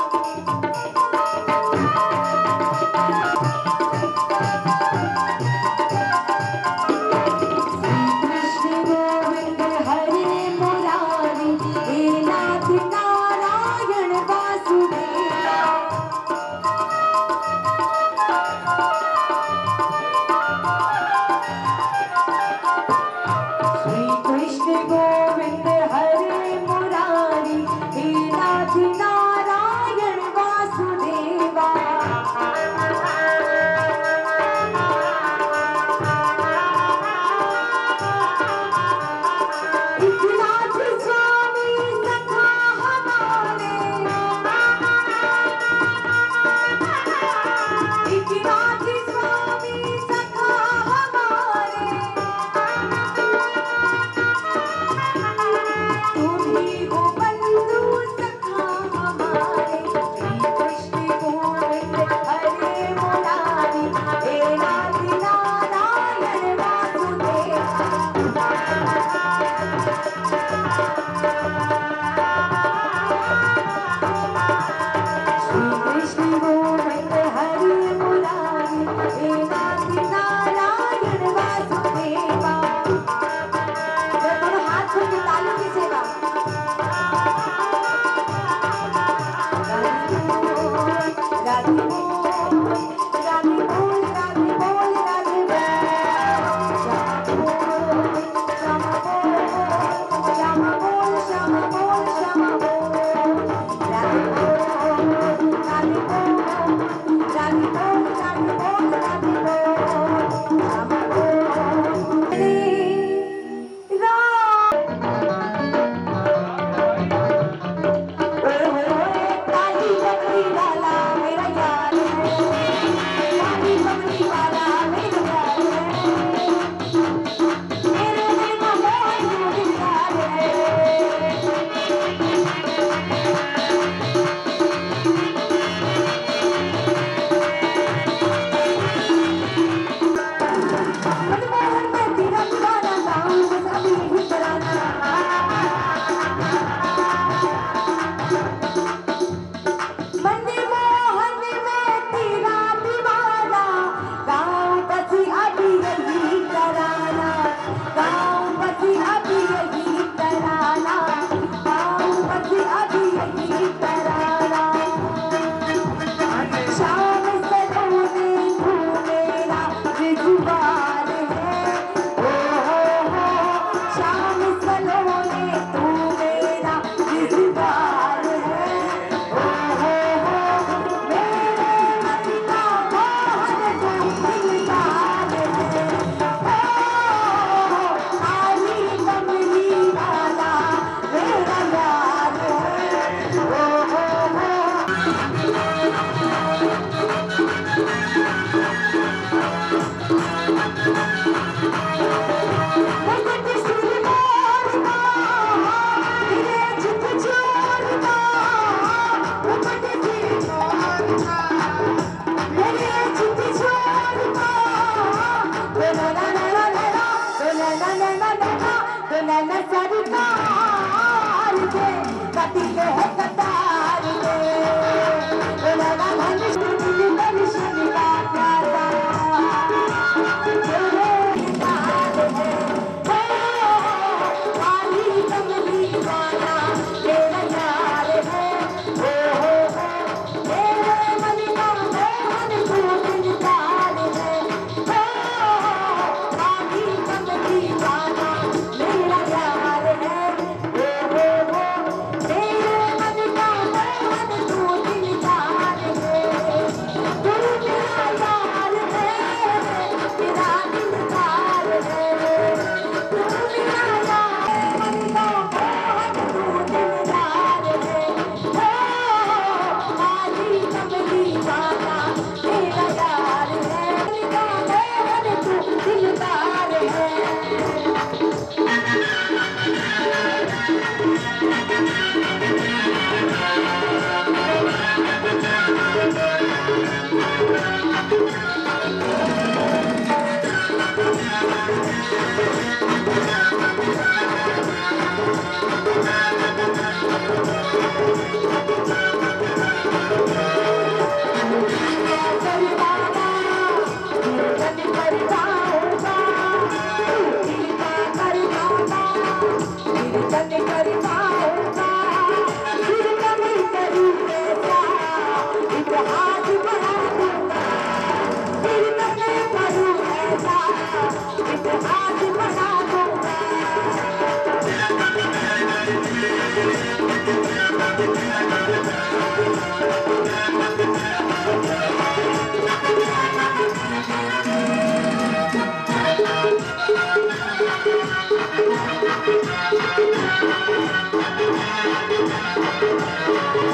Thank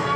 you.